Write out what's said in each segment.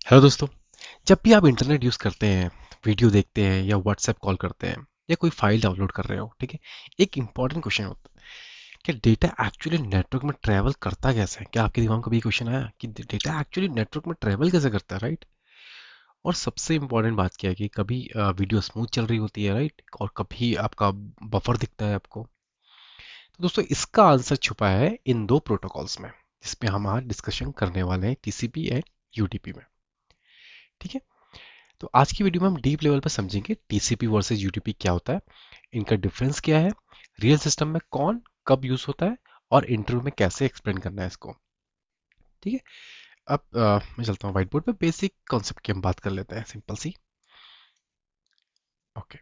Hello दोस्तों। जब भी आप इंटरनेट यूज़ करते हैं, वीडियो देखते हैं या व्हाट्सएप कॉल करते हैं या कोई फाइल डाउनलोड कर रहे हो, ठीक है, एक इंपॉर्टेंट क्वेश्चन होता है कि डेटा एक्चुअली नेटवर्क में ट्रैवल करता कैसे है। क्या आपके दिमाग में कभी ये क्वेश्चन आया कि डेटा एक्चुअली नेटवर्क में ट्रैवल कैसे करता है, राइट? और सबसे इंपॉर्टेंट बात क्या है कि कभी वीडियो स्मूथ चल रही होती है, राइट, और कभी आपका बफर दिखता है आपको। तो दोस्तों, इसका आंसर छुपा है इन दो प्रोटोकॉल्स में, जिसमें हम आज डिस्कशन करने वाले हैं, टीसीपी एंड यूडीपी में। ठीक है। तो आज की वीडियो में हम डीप लेवल पर समझेंगे टीसीपी वर्सेस यूडीपी क्या होता है, इनका डिफरेंस क्या है, रियल सिस्टम में कौन कब यूज होता है, और इंटरव्यू में कैसे एक्सप्लेन करना है इसको। ठीक है। अब मैं चलता हूँ व्हाइट बोर्ड पे, बेसिक कॉन्सेप्ट की हम बात कर लेते हैं, सिंपल सी। ओके।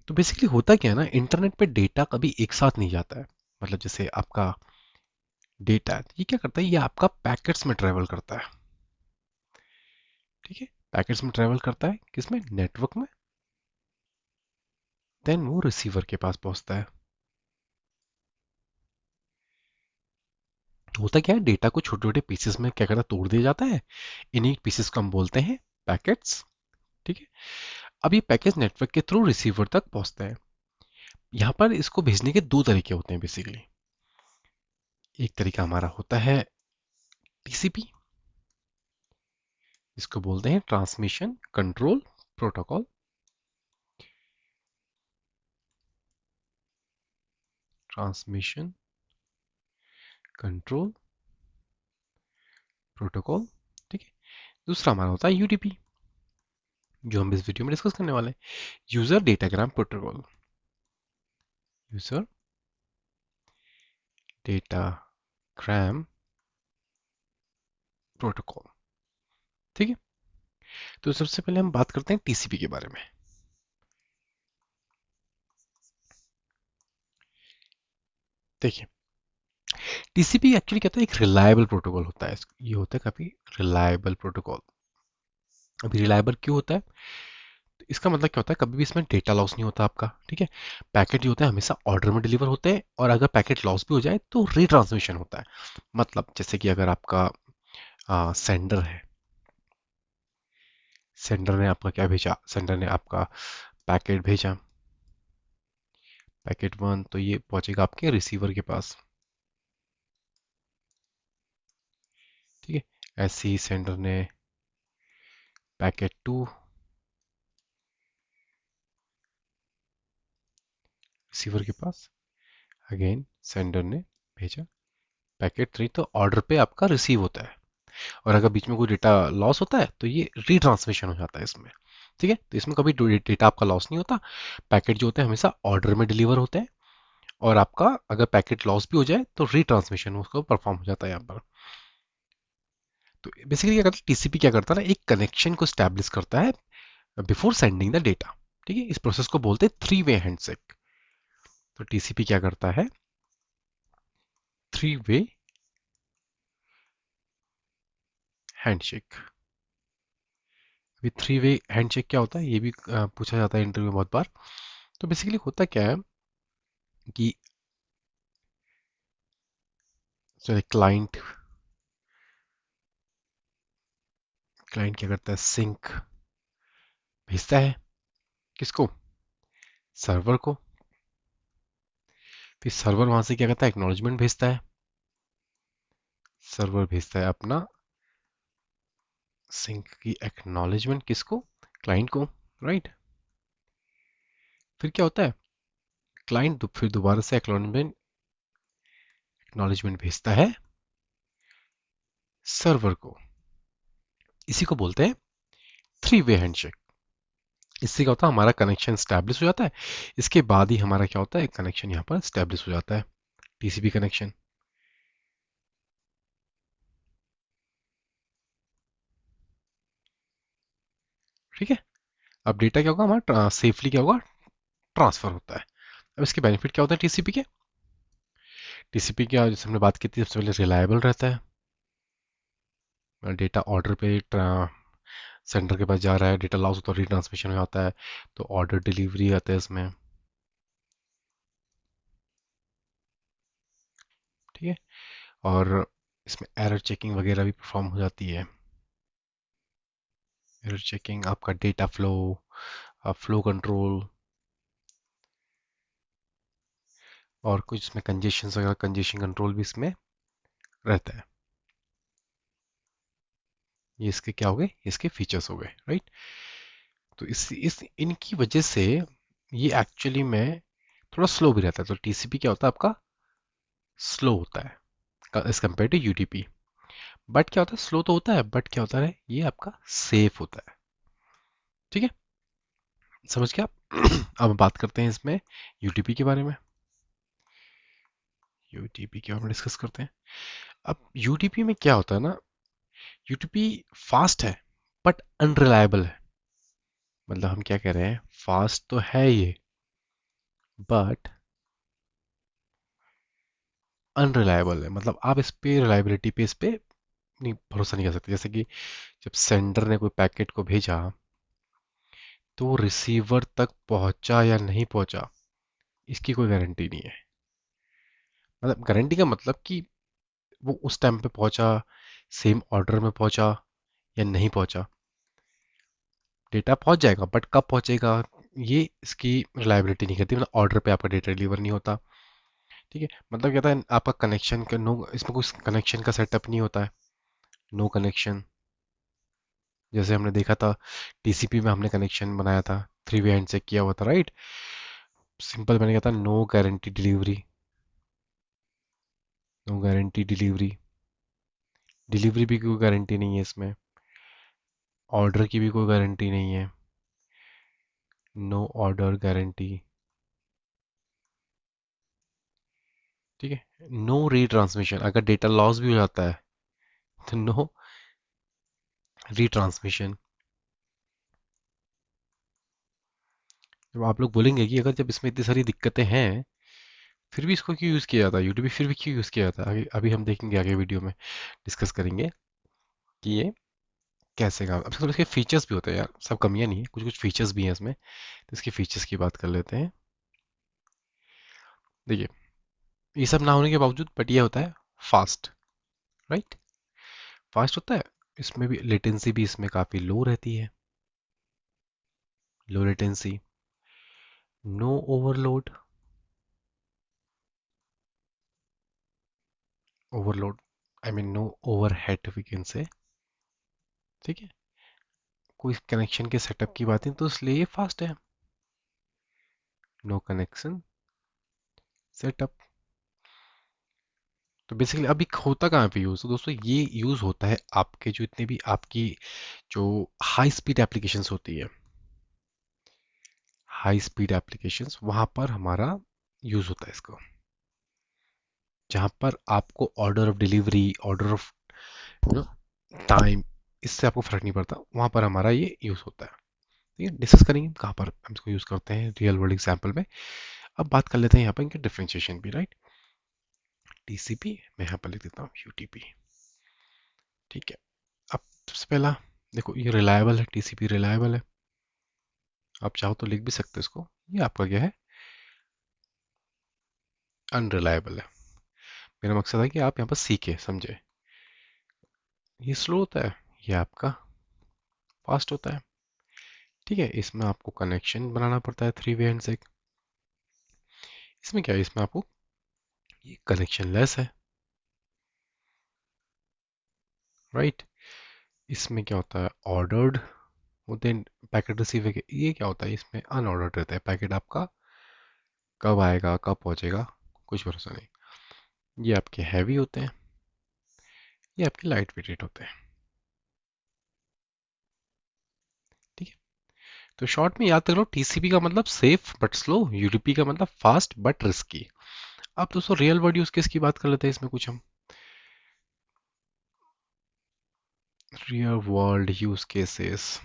तो बेसिकली होता क्या है ना, इंटरनेट पे डेटा कभी एक साथ नहीं जाता है। मतलब जैसे आपका डेटा है, ये क्या करता है, ये आपका पैकेट्स में ट्रेवल करता है। ठीक है। पैकेट्स में ट्रेवल करता है, किसमें, नेटवर्क में। देन वो रिसीवर के पास पहुंचता है। होता क्या है, डेटा को छोटे छोटे पीसेस में क्या करता है, तोड़ दिया जाता है। इन्हीं पीसेस को हम बोलते हैं पैकेट्स। ठीक है। अब ये पैकेज नेटवर्क के थ्रू रिसीवर तक पहुंचते हैं। यहाँ पर इसको भेजने के दो तरीके होते हैं बेसिकली। एक तरीका हमारा होता है टीसीपी, इसको बोलते हैं transmission control protocol. Transmission control protocol. ठीक है। दूसरा हमारा होता है यूडीपी, जो हम इस वीडियो में डिस्कस करने वाले हैं, user datagram protocol. User datagram protocol. ठीक है। तो सबसे पहले हम बात करते हैं टीसीपी के बारे में। देखिए, टीसीपी एक्चुअली कहता है एक रिलायबल प्रोटोकॉल होता है। ये होता है काफी रिलायबल प्रोटोकॉल। अभी रिलायबल क्यों होता है, तो इसका मतलब क्या होता है, कभी भी इसमें डेटा लॉस नहीं होता आपका। ठीक है। पैकेट जो होता है हमेशा ऑर्डर में डिलीवर होते हैं, और अगर पैकेट लॉस भी हो जाए तो रिट्रांसमिशन होता है। मतलब जैसे कि अगर आपका सेंडर है, सेंडर ने आपका क्या भेजा, सेंडर ने आपका पैकेट भेजा, पैकेट वन, तो ये पहुंचेगा आपके रिसीवर के पास। ठीक है। ऐसे ही सेंडर ने पैकेट टू रिसीवर के पास, अगेन सेंडर ने भेजा पैकेट थ्री, तो ऑर्डर पे आपका रिसीव होता है। और अगर बीच में कोई डेटा लॉस होता है तो ये रीट्रांसमिशन हो जाता है इसमें। ठीक है। तो इसमें कभी डेटा आपका लॉस नहीं होता। पैकेट जो होते हैं हमेशा ऑर्डर में डिलीवर होते हैं, और आपका अगर पैकेट लॉस भी हो जाए तो रीट्रांसमिशन उसको परफॉर्म हो जाता है यहाँ पर। तो बेसिकली क्या करता है टीसीपी, क्या करता है ना, एक कनेक्शन को स्टैब्लिश करता है बिफोर सेंडिंग द डेटा। ठीक है। इस प्रोसेस को बोलते हैं थ्री वे हैंडशेक। तो टीसीपी क्या करता है, थ्री वे हैंडशेक। अभी थ्री वे हैंडशेक क्या होता है, ये भी पूछा जाता है इंटरव्यू में बहुत बार। तो बेसिकली होता क्या है कि क्लाइंट क्लाइंट क्या करता है, सिंक भेजता है, किसको, सर्वर को। फिर सर्वर वहां से क्या करता है, एक्नॉलेजमेंट भेजता है। सर्वर भेजता है अपना सिंक की एक्नॉलेजमेंट, किसको, क्लाइंट को, राइट। फिर क्या होता है, क्लाइंट फिर दोबारा से एक्नॉलेजमेंट भेजता है सर्वर को। इसी को बोलते हैं थ्री वे हैंडशेक। इससे क्या होता है, हमारा कनेक्शन स्टैब्लिश हो जाता है। इसके बाद ही हमारा क्या होता है, कनेक्शन यहाँ पर स्टैब्लिश हो जाता है, टीसीपी कनेक्शन। ठीक है। अब डेटा क्या होगा हमारा, सेफली क्या होगा, ट्रांसफर होता है। अब इसके बेनिफिट क्या होता है टीसीपी के, टीसीपी क्या, जैसे हमने बात की थी, सबसे पहले रिलायबल रहता है। डेटा ऑर्डर पे सेंडर के पास जा रहा है, डेटा लॉस होता है, रिट्रांसमिशन हो जाता है, तो ऑर्डर डिलीवरी आता है इसमें। ठीक है। और इसमें एरर चेकिंग वगैरह भी परफॉर्म हो जाती है। एरर चेकिंग, आपका डेटा फ्लो, फ्लो कंट्रोल, और कुछ इसमें कंजेशन वगैरह, कंजेशन कंट्रोल भी इसमें रहता है। ये इसके क्या हो गए, इसके फीचर्स हो गए, राइट। तो इस इनकी वजह से ये एक्चुअली में थोड़ा स्लो भी रहता है। तो टीसीपी क्या होता है आपका, स्लो होता है as compared to UDP. But क्या होता है, स्लो तो होता है, बट क्या होता है, ये आपका सेफ होता है। ठीक है, समझ गया आप। अब बात करते हैं इसमें यूटीपी के बारे में। यूटीपी के बारे में डिस्कस करते हैं। अब यूटीपी में क्या होता है ना, यूटीपी फास्ट है बट अनरिलायबल है। मतलब हम क्या कह रहे हैं, फास्ट तो है ये, बट अनरिलायबल है। मतलब आप इस पे रिलायबिलिटी पे, इस पे नहीं, भरोसा नहीं कर सकते। जैसे कि जब सेंडर ने कोई पैकेट को भेजा, तो वो रिसीवर तक पहुंचा या नहीं पहुंचा, इसकी कोई गारंटी नहीं है। मतलब गारंटी का मतलब कि वो उस टाइम पे पहुंचा, सेम ऑर्डर में पहुंचा या नहीं पहुंचा। डेटा पहुंच जाएगा, बट कब पहुंचेगा, ये इसकी रिलायबिलिटी नहीं करती। मतलब ऑर्डर पे आपका डेटा डिलीवर नहीं होता। ठीक है, मतलब क्या था, आपका कनेक्शन का नो, इसमें कुछ कनेक्शन का सेटअप नहीं होता है, नो कनेक्शन। जैसे हमने देखा था टीसीपी में, हमने कनेक्शन बनाया था, थ्री वे हैंड चेक किया हुआ था, राइट। सिंपल मैंने कहा था, no guarantee delivery, no guarantee delivery. Delivery भी कोई गारंटी नहीं है इसमें, ऑर्डर की भी कोई गारंटी नहीं है, नो ऑर्डर गारंटी। ठीक है, नो रीट्रांसमिशन, अगर डेटा लॉस भी हो जाता है तो नो रीट्रांसमिशन। जब आप लोग बोलेंगे कि अगर जब इसमें इतनी सारी दिक्कतें हैं, फिर भी इसको क्यों यूज़ किया जाता है, यूट्यूब फिर भी क्यों यूज़ किया जाता है, आगे अभी हम देखेंगे, आगे वीडियो में डिस्कस करेंगे कि ये कैसे काम। अब इसके फीचर्स भी होते हैं यार, सब कमियां नहीं है, कुछ कुछ फीचर्स भी हैं इसमें। तो इसके फीचर्स की बात कर लेते हैं। देखिए, ये सब ना होने के बावजूद बट ये होता है फास्ट, राइट। फास्ट होता है, इसमें भी लेटेंसी भी इसमें काफ़ी लो रहती है, low latency, no overload. Overload I mean no overhead we can say. ठीक है, कोई कनेक्शन के सेटअप की बात नहीं, तो इसलिए ये फास्ट है। No connection setup. तो बेसिकली अभी होता कहाँ पे यूज़, तो दोस्तों ये यूज़ होता है आपके जो इतने भी आपकी जो हाई स्पीड एप्लीकेशंस होती है, हाई स्पीड एप्लीकेशंस, वहाँ पर हमारा यूज़ होता है इसको। जहाँ पर आपको order of delivery, order of time, इससे आपको फर्क नहीं पड़ता, वहाँ पर हमारा ये यूज़ होता है। ठीक है, डिस्कस करेंगे कहाँ पर हम इसको यूज़ करते हैं रियल वर्ल्ड एग्जाम्पल में। अब बात कर लेते हैं यहाँ पर इनके डिफ्रेंशिएशन भी, राइट। टीसीपी, मैं यहाँ पर लिख देता हूँ यूटीपी। ठीक है, अब सबसे पहला देखो, ये रिलायबल है, टीसीपी रिलायबल है। आप चाहो तो लिख भी सकते हो इसको, ये आपका क्या है, अनरिलायबल है। मेरा मकसद है कि आप यहाँ पर सीखे समझे। ये स्लो होता है, ये आपका फास्ट होता है। ठीक है, इसमें आपको कनेक्शन बनाना पड़ता है थ्री वे एंड से। इसमें क्या है, इसमें आपको ये कनेक्शन लेस है, राइट। इसमें क्या होता है, ऑर्डर्ड होते हैं पैकेट रिसीव। ये क्या होता है, इसमें अनऑर्डर्ड रहता है पैकेट, आपका कब आएगा कब पहुंचेगा कुछ भरोसा नहीं। ये आपके हैवी होते हैं, ये आपके लाइट वेटेड होते हैं। ठीक है, तो शॉर्ट में याद कर लो, टीसीपी का मतलब सेफ बट स्लो, यूडीपी का मतलब फास्ट बट रिस्की। अब दोस्तों रियल वर्ल्ड यूज केस की बात कर लेते हैं इसमें कुछ हम। रियल वर्ल्ड यूज केसेस,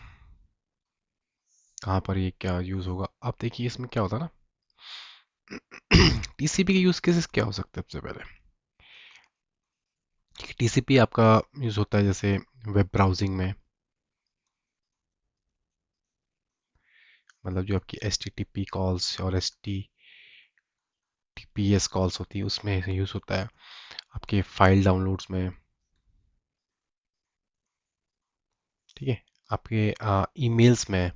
कहाँ पर ये क्या यूज होगा, आप देखिए इसमें क्या होता है ना। टीसीपी के यूज केसेस क्या हो सकते हैं, सबसे पहले टीसीपी आपका यूज होता है जैसे वेब ब्राउजिंग में। मतलब जो आपकी H T T P calls और H T T P S calls होती है, उसमें यूज होता है। आपके फाइल डाउनलोड्स में, ठीक है। आपके ईमेल्स में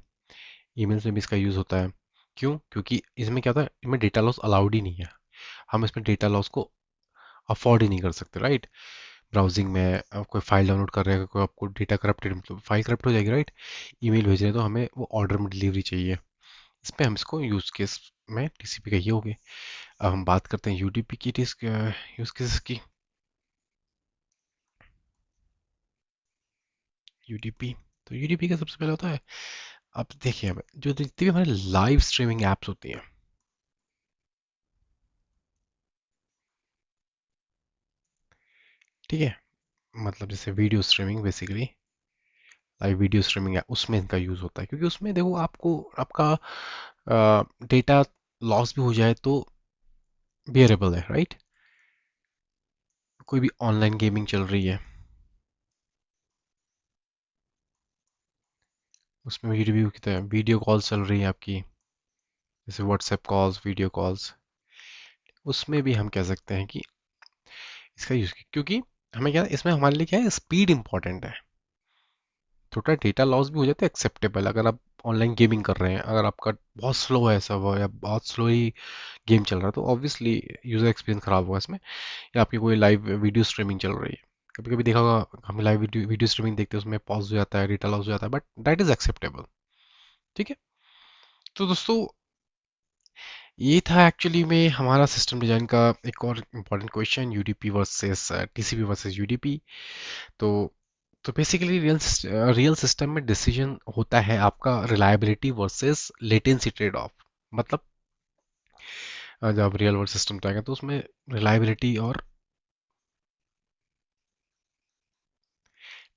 भी इसका यूज़ होता है। क्यों? क्योंकि इसमें क्या होता है, इसमें डेटा लॉस अलाउड ही नहीं है। हम इसमें डेटा लॉस को अफोर्ड ही नहीं कर सकते, राइट? ब्राउजिंग में आप कोई फाइल डाउनलोड कर रहे हैं, कोई आपको डेटा करप्टेड, मतलब फाइल करप्ट हो जाएगी, राइट? ईमेल भेज रहे हैं तो हमें वो ऑर्डर में डिलीवरी चाहिए। इस पे हम इसको यूज़ केस में टीसीपी का ये हो गया। अब हम बात करते हैं यूडीपी की यूज़ केसेस की। यूडीपी, तो यूडीपी का सबसे पहले होता है, अब देखिए, हमें जो जितनी भी हमारे लाइव स्ट्रीमिंग एप्स होती हैं, ठीक है, मतलब जैसे video streaming, basically live video streaming है, उसमें इनका यूज़ होता है। क्योंकि उसमें देखो, आपको आपका डेटा लॉस भी हो जाए तो बियरेबल है, राइट? कोई भी ऑनलाइन गेमिंग चल रही है, उसमें भी रिव्यू की तरह वीडियो कॉल्स चल रही है आपकी, जैसे व्हाट्सएप कॉल्स, वीडियो कॉल्स, उसमें भी हम कह सकते हैं कि इसका यूज़, क्योंकि हमें क्या, इसमें हमारे लिए क्या है, स्पीड इंपॉर्टेंट है। थोड़ा डेटा लॉस भी हो जाता है एक्सेप्टेबल, अगर आप ऑनलाइन गेमिंग कर रहे हैं, अगर आपका बहुत स्लो है सब, या बहुत स्लो ही गेम चल रहा है, तो ऑब्वियसली यूज़र एक्सपीरियंस खराब होगा इसमें। या आपकी कोई लाइव वीडियो स्ट्रीमिंग चल रही है, कभी कभी देखा होगा, हम लाइव वीडियो स्ट्रीमिंग देखते हैं, उसमें पॉज हो जाता है, डेटा लॉस हो जाता है, बट दैट इज एक्सेप्टेबल, ठीक है? तो दोस्तों, ये था एक्चुअली में हमारा सिस्टम डिजाइन का एक और important question, UDP versus TCP versus UDP. तो तो बेसिकली रियल सिस्टम में डिसीजन होता है आपका reliability versus latency trade off. मतलब जब रियल वर्ल्ड सिस्टम आएगा तो उसमें रिलायबिलिटी और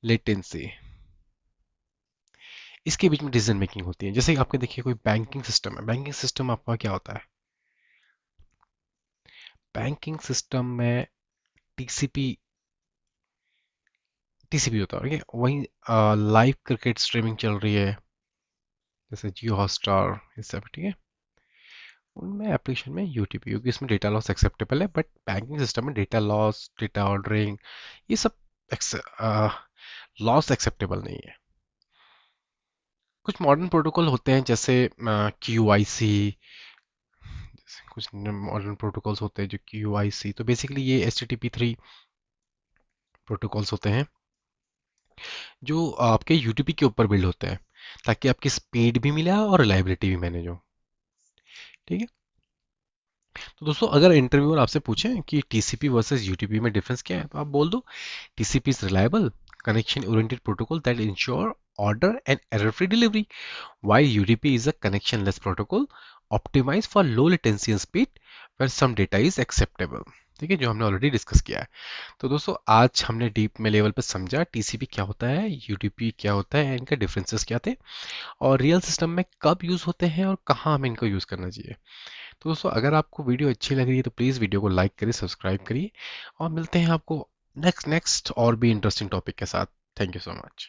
लेटेंसी, इसके बीच में डिसीजन मेकिंग होती है। जैसे आपके देखिए, कोई बैंकिंग सिस्टम है, बैंकिंग सिस्टम आपका क्या होता है? बैंकिंग सिस्टम में टीसीपी टीसीपी होता है, ठीक है? वहीं लाइव क्रिकेट स्ट्रीमिंग चल रही है, जैसे जियो हॉटस्टार, ये सब, ठीक है? उनमें एप्लीकेशन में यूटीपी, क्योंकि इसमें डेटा लॉस एक्सेप्टेबल है, बट बैंकिंग सिस्टम में डेटा लॉस, डेटा ऑर्डरिंग, ये सब लॉस एक्सेप्टेबल नहीं है। कुछ मॉडर्न प्रोटोकॉल होते हैं, जैसे क्यू आई सी, कुछ मॉडर्न प्रोटोकॉल्स होते हैं जो क्यू आई सी, तो बेसिकली ये H T T P three protocols होते हैं जो आपके यूटीपी के ऊपर बिल्ड होते हैं, ताकि आपकी स्पीड भी मिले और रिलायबिलिटी भी मैनेज हो, ठीक है? तो दोस्तों, अगर इंटरव्यूअर आपसे पूछें कि टीसीपी वर्सेस यूटीपी में डिफरेंस क्या है, तो आप बोल दो, TCP is reliable connection oriented protocol that ensure order and error free delivery, while UDP is a connectionless protocol optimized for low latency and speed where some data is acceptable। ठीक है, जो हमने ऑलरेडी डिस्कस किया है। तो दोस्तों, आज हमने डीप में लेवल पर समझा टीसीपी क्या होता है, यूडीपी क्या होता है, इनका डिफरेंसेस क्या थे, और रियल सिस्टम में कब यूज़ होते हैं और कहाँ हमें इनको यूज़ करना चाहिए। तो दोस्तों, अगर आपको वीडियो अच्छी लग रही है तो प्लीज़ वीडियो को लाइक करिए, सब्सक्राइब करिए, और मिलते हैं आपको नेक्स्ट नेक्स्ट और भी इंटरेस्टिंग टॉपिक के साथ। Thank you so much.